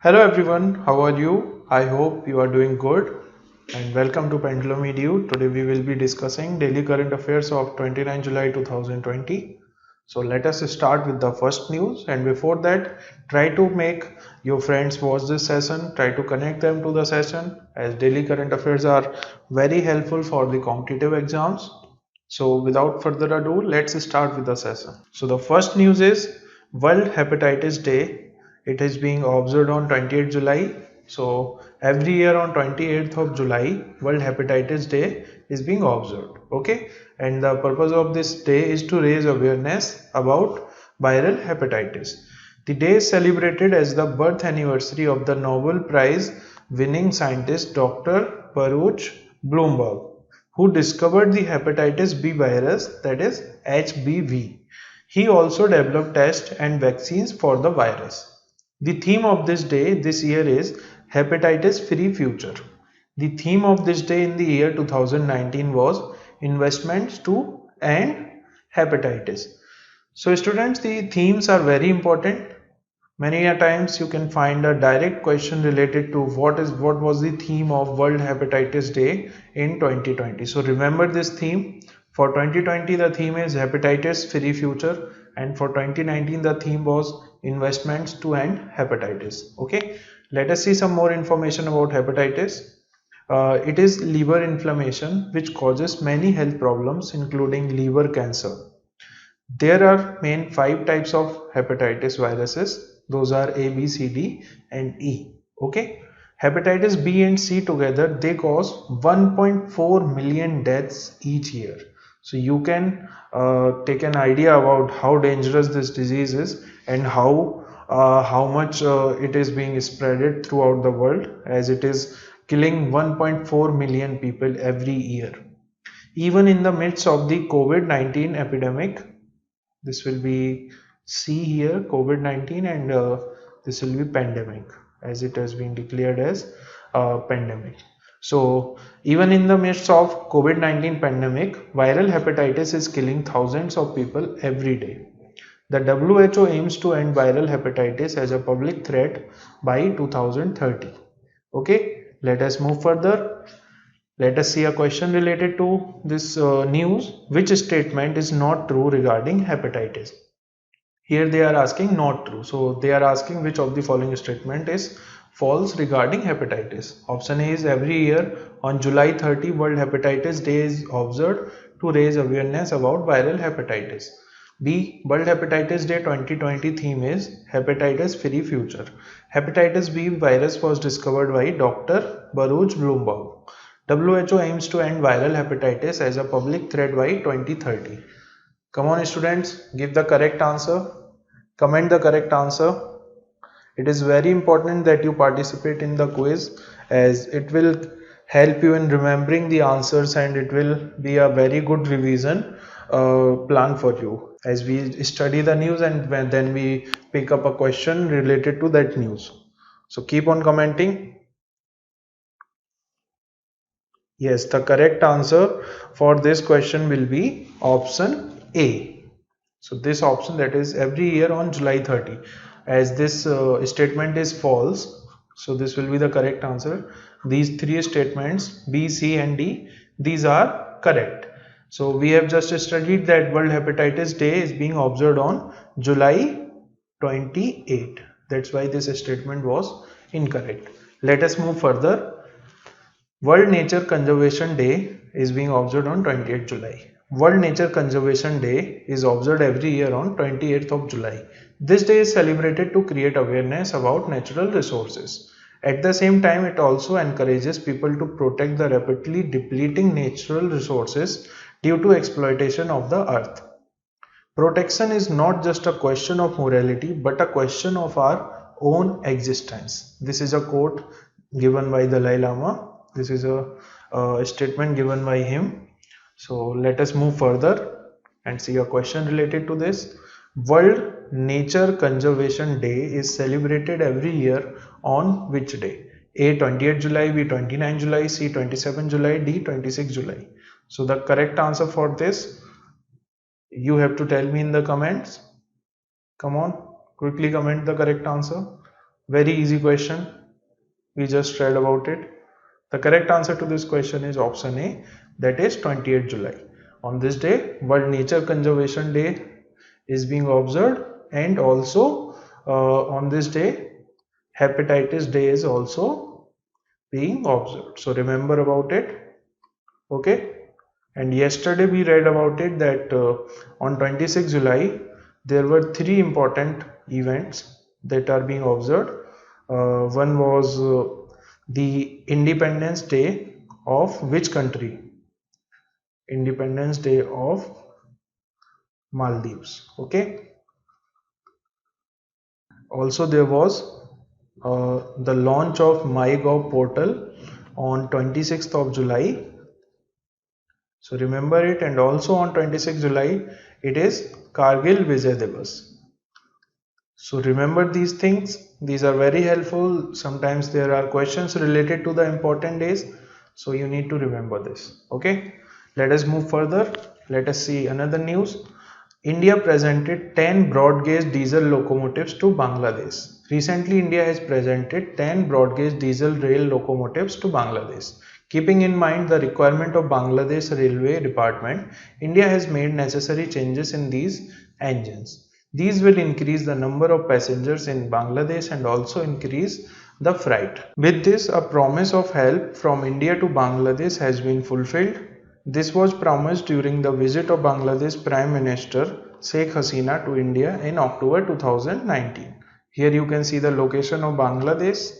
Hello everyone, how are you? I hope you are doing good and welcome to Pendulum Edu. Today we will be discussing daily current affairs of 29 July 2020. So let us start with the first news, and before that try to make your friends watch this session, try to connect them to the session as daily current affairs are very helpful for the competitive exams. So without further ado, let's start with the session. So the first news is World Hepatitis Day. It is being observed on 28th July. So every year on 28th of July, World Hepatitis Day is being observed. Okay, and the purpose of this day is to raise awareness about viral hepatitis. The day is celebrated as the birth anniversary of the Nobel Prize winning scientist Dr. Baruch Blumberg, who discovered the hepatitis B virus, that is HBV. He also developed tests and vaccines for the virus. The theme of this day this year is Hepatitis Free Future. The theme of this day in the year 2019 was Investments to End Hepatitis. So students, the themes are very important. Many a times you can find a direct question related to what was the theme of World Hepatitis Day in 2020. So remember this theme. For 2020 the theme is Hepatitis Free Future, and for 2019 the theme was Investments to End Hepatitis. Okay, let us see some more information about hepatitis. It is liver inflammation which causes many health problems including liver cancer. There are main five types of hepatitis viruses. Those are A, B, C, D, and E. Okay. Hepatitis B and C together, they cause 1.4 million deaths each year. So you can take an idea about how dangerous this disease is and how much it is being spreaded throughout the world, as it is killing 1.4 million people every year. Even in the midst of the COVID-19 epidemic, this will be C here, COVID-19, and this will be pandemic, as it has been declared as pandemic. So even in the midst of COVID-19 pandemic, viral hepatitis is killing thousands of people every day. The WHO aims to end viral hepatitis as a public threat by 2030. Okay, let us move further. Let us see a question related to this news. Which statement is not true regarding hepatitis? Here they are asking not true. So they are asking which of the following statement is false regarding hepatitis. Option A is every year on July 30 World Hepatitis Day is observed to raise awareness about viral hepatitis. B. World Hepatitis Day 2020 theme is Hepatitis Free Future. Hepatitis B virus was discovered by Dr. Baruch Bloomberg. WHO aims to end viral hepatitis as a public threat by 2030. Come on students, give the correct answer. Comment the correct answer. It is very important that you participate in the quiz, as it will help you in remembering the answers, and it will be a very good revision plan for you as we study the news and then we pick up a question related to that news. So keep on commenting. Yes, the correct answer for this question will be option A. So this option, that is every year on July 30, as this statement is false, so this will be the correct answer. These three statements B, C and D, these are correct. So we have just studied that World Hepatitis Day is being observed on July 28. That's why this statement was incorrect. Let us move further. World Nature Conservation Day is being observed on 28th July. World Nature Conservation Day is observed every year on 28th of July. This day is celebrated to create awareness about natural resources. At the same time, it also encourages people to protect the rapidly depleting natural resources due to exploitation of the earth. Protection is not just a question of morality but a question of our own existence. This is a quote given by Dalai Lama. This is a statement given by him. So let us move further and see a question related to this. World Nature Conservation Day is celebrated every year on which day? A 28 July, B 29 July, C 27 July, D 26 July. So the correct answer for this, you have to tell me in the comments. Come on, quickly comment the correct answer. Very easy question. We just read about it. The correct answer to this question is option A, that is 28th July. On this day, World Nature Conservation Day is being observed, and also on this day, Hepatitis Day is also being observed. So remember about it. Okay. And yesterday we read about it that on 26 July there were three important events that are being observed. One was the Independence Day of which country? Independence Day of Maldives. Okay. Also there was the launch of MyGov portal on 26th of July. So remember it, and also on 26th July it is Kargil Vijay Divas. So remember these things. These are very helpful. Sometimes there are questions related to the important days. So you need to remember this. Okay. Let us move further. Let us see another news. India presented 10 broad gauge diesel locomotives to Bangladesh. Recently, India has presented 10 broad gauge diesel rail locomotives to Bangladesh. Keeping in mind the requirement of Bangladesh Railway Department, India has made necessary changes in these engines. These will increase the number of passengers in Bangladesh and also increase the freight. With this, a promise of help from India to Bangladesh has been fulfilled. This was promised during the visit of Bangladesh Prime Minister Sheikh Hasina to India in October 2019. Here you can see the location of Bangladesh.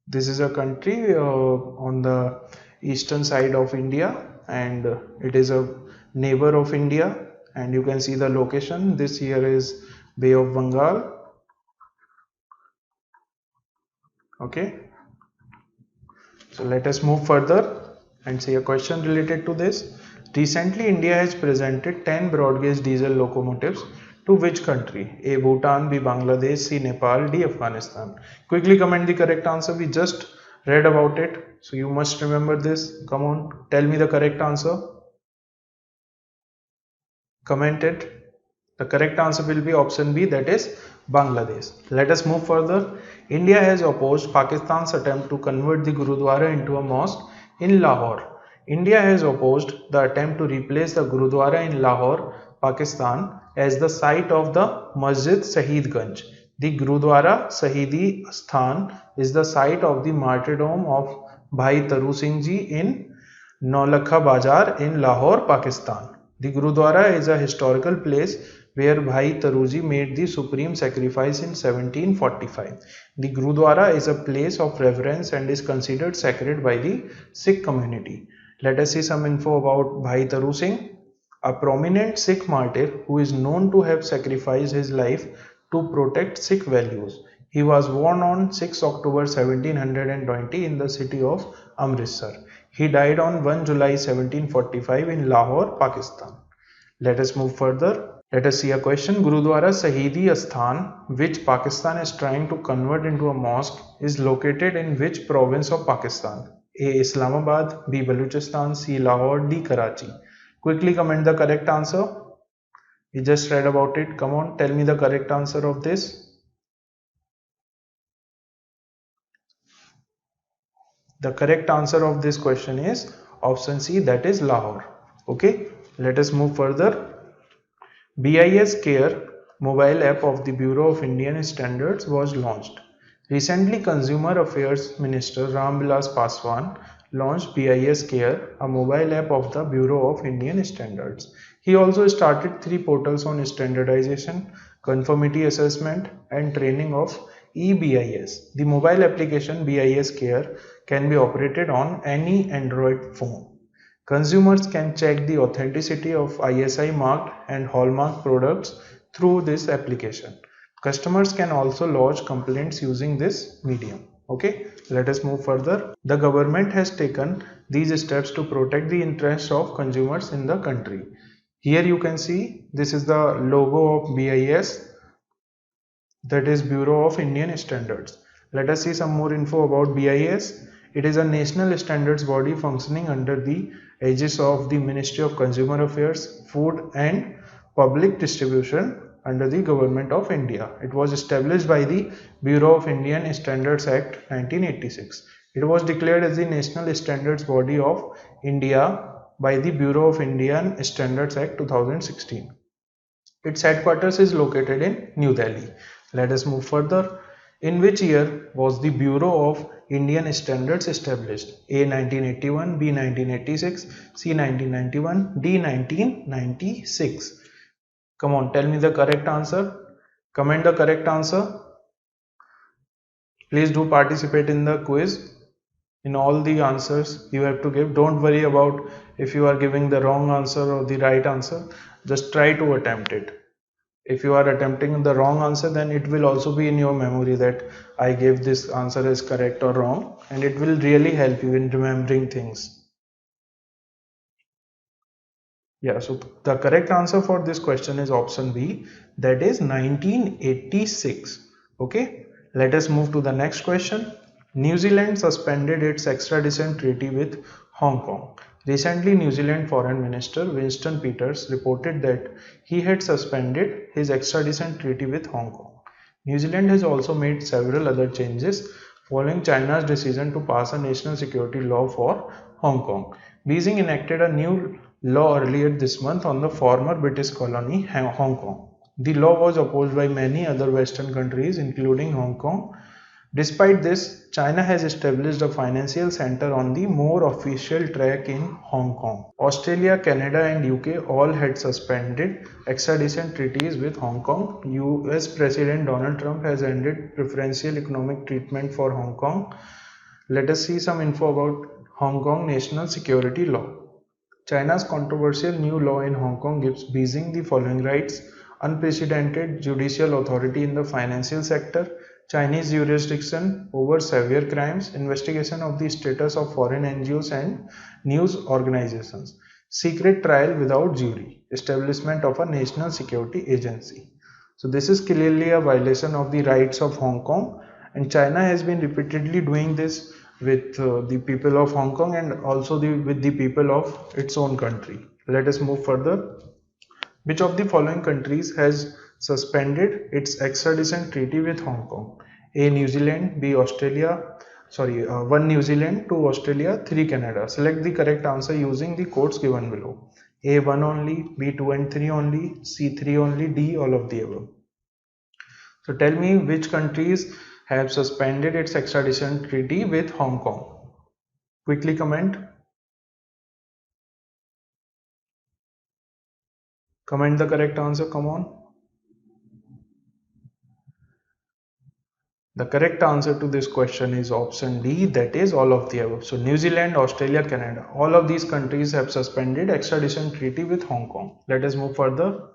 This is a country on the eastern side of India, and it is a neighbor of India, and you can see the location. This here is Bay of Bengal. Okay, so let us move further and see a question related to this. Recently, India has presented 10 broad gauge diesel locomotives to which country? A. Bhutan, B. Bangladesh, C. Nepal, D. Afghanistan. Quickly comment the correct answer. We just read about it, so you must remember this. Come on, tell me the correct answer. Comment it. The correct answer will be option B, that is Bangladesh. Let us move further. India has opposed Pakistan's attempt to convert the Gurudwara into a mosque in Lahore. India has opposed the attempt to replace the Gurudwara in Lahore, Pakistan as the site of the Masjid Shahid Ganj. The Gurudwara Shahidi Sthan is the site of the martyrdom of Bhai Taru Singh Ji in Naulakha Bazar in Lahore, Pakistan. The Gurudwara is a historical place where Bhai Taruji made the supreme sacrifice in 1745. The Gurudwara is a place of reverence and is considered sacred by the Sikh community. Let us see some info about Bhai Taru Singh, a prominent Sikh martyr who is known to have sacrificed his life to protect Sikh values. He was born on 6 October 1720 in the city of Amritsar. He died on 1 July 1745 in Lahore, Pakistan. Let us move further. Let us see a question. Gurudwara Shahidi Asthan, which Pakistan is trying to convert into a mosque, is located in which province of Pakistan? A. Islamabad, B. Baluchistan, C. Lahore, D. Karachi. Quickly comment the correct answer. We just read about it. Come on, tell me the correct answer of this. The correct answer of this question is option C, that is Lahore. Okay, let us move further. BIS Care mobile app of the Bureau of Indian Standards was launched. Recently, Consumer Affairs Minister Ram Vilas Paswan launched BIS Care, a mobile app of the Bureau of Indian Standards. He also started 3 portals on standardization, conformity assessment, and training of eBIS. The mobile application BIS Care can be operated on any Android phone. Consumers can check the authenticity of ISI marked and hallmark products through this application. Customers can also lodge complaints using this medium. Okay, let us move further. The government has taken these steps to protect the interests of consumers in the country. Here you can see this is the logo of BIS, that is Bureau of Indian Standards. Let us see some more info about BIS. It is a national standards body functioning under the aegis of the Ministry of Consumer Affairs, Food and Public Distribution under the Government of India. It was established by the Bureau of Indian Standards Act 1986. It was declared as the National Standards Body of India by the Bureau of Indian Standards Act 2016. Its headquarters is located in New Delhi. Let us move further. In which year was the Bureau of Indian Standards established? A. 1981, B. 1986, C. 1991, D. 1996. Come on, tell me the correct answer. Comment the correct answer. Please do participate in the quiz. In all the answers you have to give. Don't worry about if you are giving the wrong answer or the right answer. Just try to attempt it. If you are attempting the wrong answer, then it will also be in your memory that I gave this answer as correct or wrong, and it will really help you in remembering things. Yeah, so the correct answer for this question is option B, that is 1986. Okay, let us move to the next question. New Zealand suspended its extradition treaty with Hong Kong. Recently, New Zealand Foreign Minister Winston Peters reported that he had suspended his extradition treaty with Hong Kong. New Zealand has also made several other changes following China's decision to pass a national security law for Hong Kong. Beijing enacted a new law earlier this month on the former British colony Hong Kong. The law was opposed by many other Western countries, including Hong Kong. Despite this, China has established a financial center on the more official track in Hong Kong. Australia, Canada and UK all had suspended extradition treaties with Hong Kong. US President Donald Trump has ended preferential economic treatment for Hong Kong. Let us see some info about Hong Kong national security law. China's controversial new law in Hong Kong gives Beijing the following rights: unprecedented judicial authority in the financial sector, Chinese jurisdiction over severe crimes, investigation of the status of foreign NGOs and news organizations, secret trial without jury, establishment of a national security agency. So this is clearly a violation of the rights of Hong Kong, and China has been repeatedly doing this with the people of Hong Kong and also with the people of its own country. Let us move further. Which of the following countries has suspended its extradition treaty with Hong Kong? A. New Zealand, B. Australia, 1 New Zealand, 2 Australia, 3 Canada. Select the correct answer using the codes given below. A. 1 only, B. 2 and 3 only, C. 3 only, D. all of the above. So tell me which countries have suspended its extradition treaty with Hong Kong. Quickly comment. Comment the correct answer, come on. The correct answer to this question is option D, that is all of the above. So New Zealand, Australia, Canada, all of these countries have suspended extradition treaty with Hong Kong. Let us move further.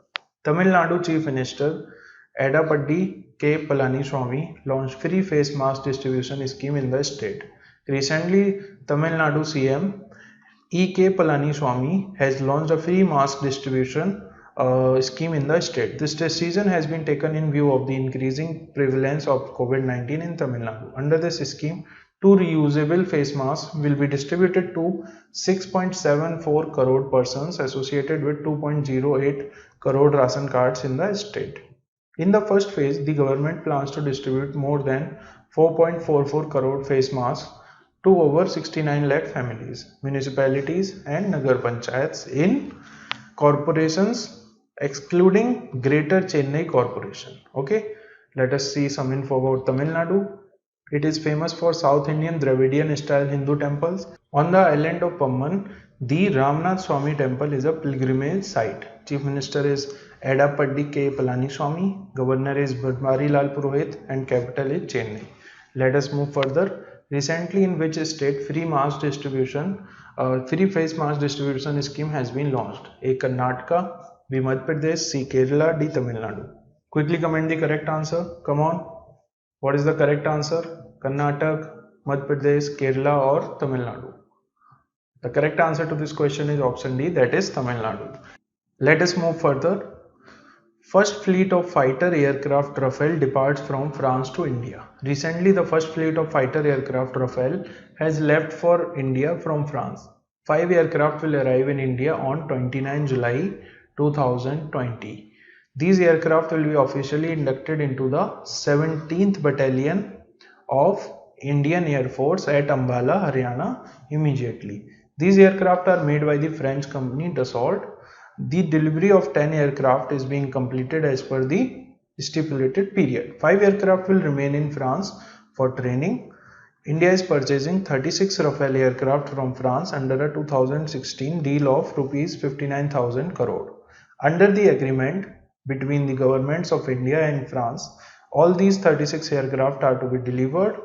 Tamil Nadu Chief Minister Edappadi K. Palaniswamy launched free face mask distribution scheme in the state. Recently, Tamil Nadu CM E.K. Palaniswamy has launched a free mask distribution scheme in the state. This decision has been taken in view of the increasing prevalence of COVID-19 in Tamil Nadu. Under this scheme, 2 reusable face masks will be distributed to 6.74 crore persons associated with 2.08 crore ration cards in the state. In the first phase, the government plans to distribute more than 4.44 crore face masks to over 69 lakh families, municipalities and Nagar Panchayats in corporations excluding Greater Chennai Corporation. Okay, let us see some info about Tamil Nadu. It is famous for South Indian Dravidian style Hindu temples. On the island of Pamban, the Ramnath Swami temple is a pilgrimage site. Chief Minister is Edappadi K. Palaniswamy, Governor is Banwarilal Purohit and capital is Chennai. Let us move further. Recently, in which state free face mask distribution scheme has been launched? A. Karnataka, B. Madhya Pradesh, C. Kerala, D. Tamil Nadu. Quickly comment the correct answer. Come on. What is the correct answer? Karnataka, Madhya Pradesh, Kerala or Tamil Nadu? The correct answer to this question is option D, that is Tamil Nadu. Let us move further. First fleet of fighter aircraft Rafale departs from France to India. Recently, the first fleet of fighter aircraft Rafale has left for India from France. 5 aircraft will arrive in India on 29 July 2020. These aircraft will be officially inducted into the 17th Battalion of Indian Air Force at Ambala, Haryana immediately. These aircraft are made by the French company Dassault. The delivery of 10 aircraft is being completed as per the stipulated period. 5 aircraft will remain in France for training. India is purchasing 36 Rafale aircraft from France under a 2016 deal of rupees 59,000 crore. Under the agreement between the governments of India and France, all these 36 aircraft are to be delivered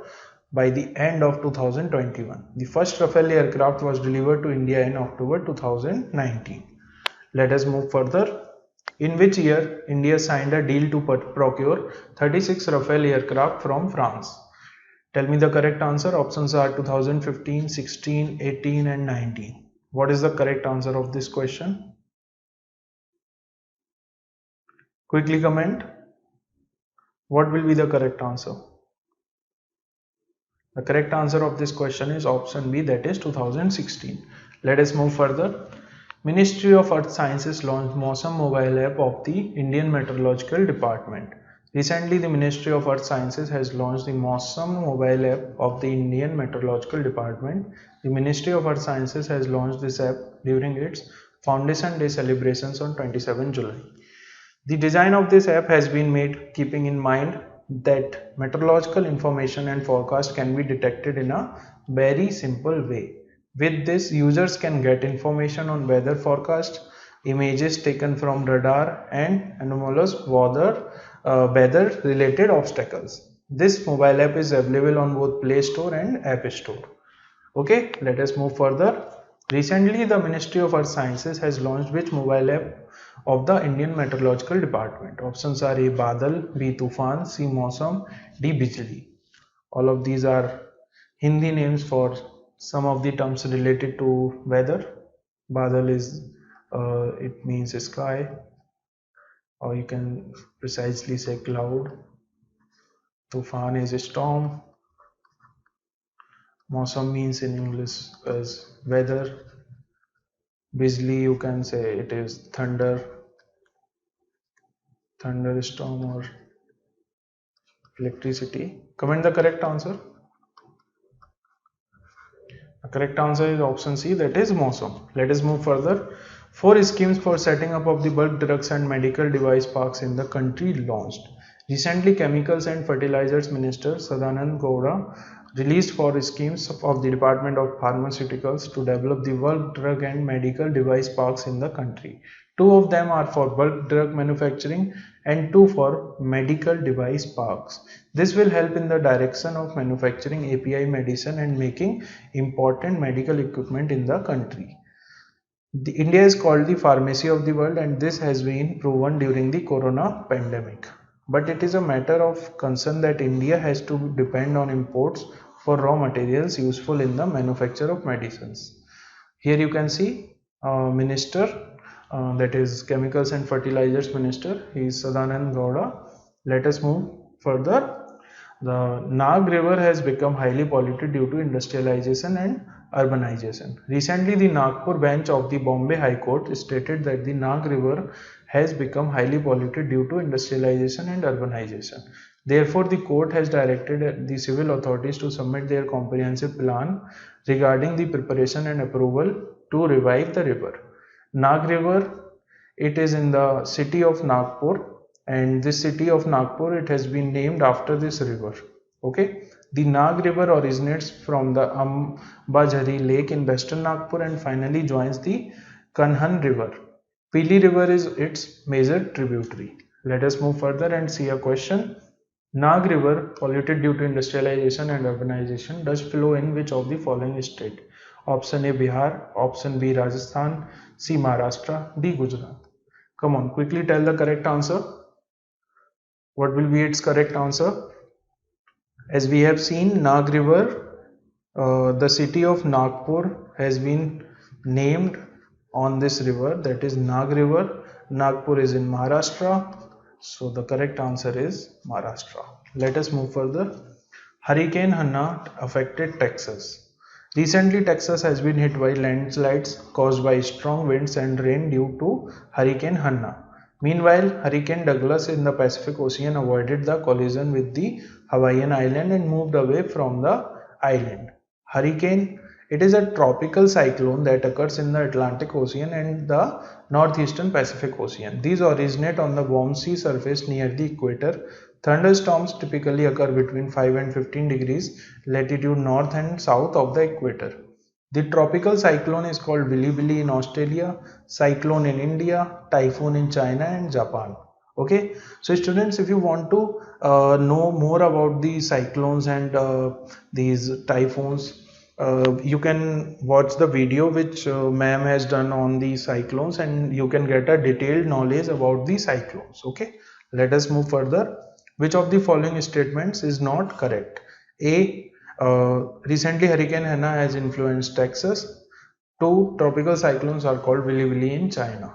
by the end of 2021. The first Rafale aircraft was delivered to India in October 2019. Let us move further. In which year India signed a deal to procure 36 Rafale aircraft from France? Tell me the correct answer. Options are 2015, 16, 18 and 19. What is the correct answer of this question? Quickly comment. What will be the correct answer? The correct answer of this question is option B, that is 2016. Let us move further. Ministry of Earth Sciences launched Mausam mobile app of the Indian Meteorological Department. Recently, the Ministry of Earth Sciences has launched the Mausam mobile app of the Indian Meteorological Department. The Ministry of Earth Sciences has launched this app during its Foundation Day celebrations on 27 July. The design of this app has been made keeping in mind that meteorological information and forecast can be detected in a very simple way. With this, users can get information on weather forecast, images taken from radar and anomalous weather related obstacles. This mobile app is available on both Play Store and App Store. Okay, let us move further. Recently, the Ministry of Earth Sciences has launched which mobile app of the Indian Meteorological Department? Options are A. Badal, B. Tufan, C. Mausam, D. Bijli. All of these are Hindi names for some of the terms related to weather. Badal is it means sky, or you can precisely say cloud. Tufan is a storm. Mausam means in English as weather. Bijli, you can say it is thunder, thunderstorm or electricity. Comment the correct answer. The correct answer is option C, that is Mausam. Let us move further. 4 schemes for setting up of the bulk drugs and medical device parks in the country launched. Recently, Chemicals and Fertilizers Minister Sadanand Gowda released 4 schemes of the Department of Pharmaceuticals to develop the bulk drug and medical device parks in the country. 2 of them are for bulk drug manufacturing and 2 for medical device parks. This will help in the direction of manufacturing API medicine and making important medical equipment in the country. India is called the pharmacy of the world, and this has been proven during the corona pandemic. But it is a matter of concern that India has to depend on imports for raw materials useful in the manufacture of medicines. Here you can see Minister, that is Chemicals and Fertilizers Minister, he is Sadanand Gowda. Let us move further. The Nag River has become highly polluted due to industrialization and urbanization. Recently, the Nagpur bench of the Bombay High Court stated that the Nag River has become highly polluted due to industrialization and urbanization. Therefore, the court has directed the civil authorities to submit their comprehensive plan regarding the preparation and approval to revive the river. Nag River, it is in the city of Nagpur, and this city of Nagpur, it has been named after this river. Okay, the Nag River originates from the Ambajhari Lake in western Nagpur and finally joins the Kanhan River. Pili River is its major tributary. Let us move further and see a question. Nag River, polluted due to industrialization and urbanization, does flow in which of the following state? Option A Bihar, option B Rajasthan, C Maharashtra, D Gujarat. Come on, quickly tell the correct answer. What will be its correct answer? As we have seen, Nag River, the city of Nagpur has been named on this river, that is Nag River. Nagpur is in Maharashtra, so the correct answer is Maharashtra. Let us move further. Hurricane Hanna affected Texas. Recently, Texas has been hit by landslides caused by strong winds and rain due to Hurricane Hanna. Meanwhile, Hurricane Douglas in the Pacific Ocean avoided the collision with the Hawaiian island and moved away from the island. Hurricane, it is a tropical cyclone that occurs in the Atlantic Ocean and the northeastern Pacific Ocean. These originate on the warm sea surface near the equator. Thunderstorms typically occur between 5 and 15 degrees latitude north and south of the equator. The tropical cyclone is called Bilibili in Australia, cyclone in India, typhoon in China and Japan. Okay, so students, if you want to know more about the cyclones and these typhoons, you can watch the video which ma'am has done on the cyclones, and you can get a detailed knowledge about the cyclones. Okay, let us move further. Which of the following statements is not correct? A. Recently, Hurricane Hannah has influenced Texas. Two tropical cyclones are called Willy Willy in China.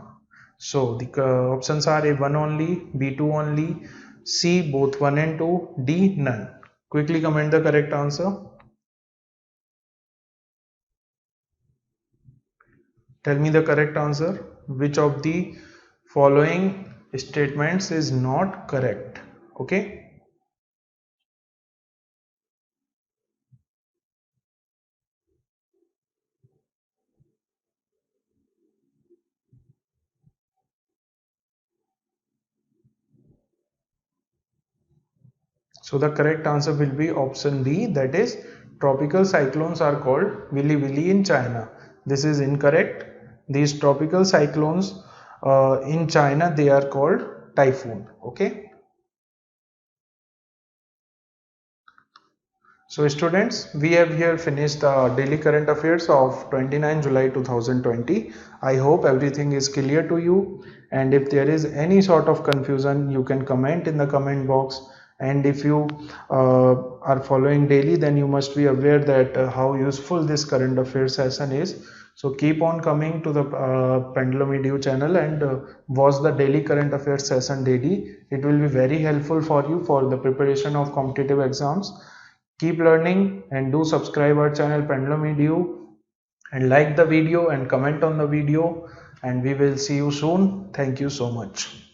So the options are A, 1 only, B, 2 only, C, both 1 and 2, D, none. Quickly comment the correct answer. Tell me the correct answer. Which of the following statements is not correct? Okay. So the correct answer will be option B, that is tropical cyclones are called Willy Willy in China. This is incorrect. These tropical cyclones in China, they are called typhoon. Okay. So students, we have here finished the daily current affairs of 29 July 2020. I hope everything is clear to you, and if there is any sort of confusion, you can comment in the comment box. And if you are following daily, then you must be aware that how useful this current affairs session is. So keep on coming to the Pendulum Edu channel and watch the daily current affairs session daily. It will be very helpful for you for the preparation of competitive exams. Keep learning and do subscribe our channel Pendulum Edu and like the video and comment on the video, and we will see you soon. Thank you so much.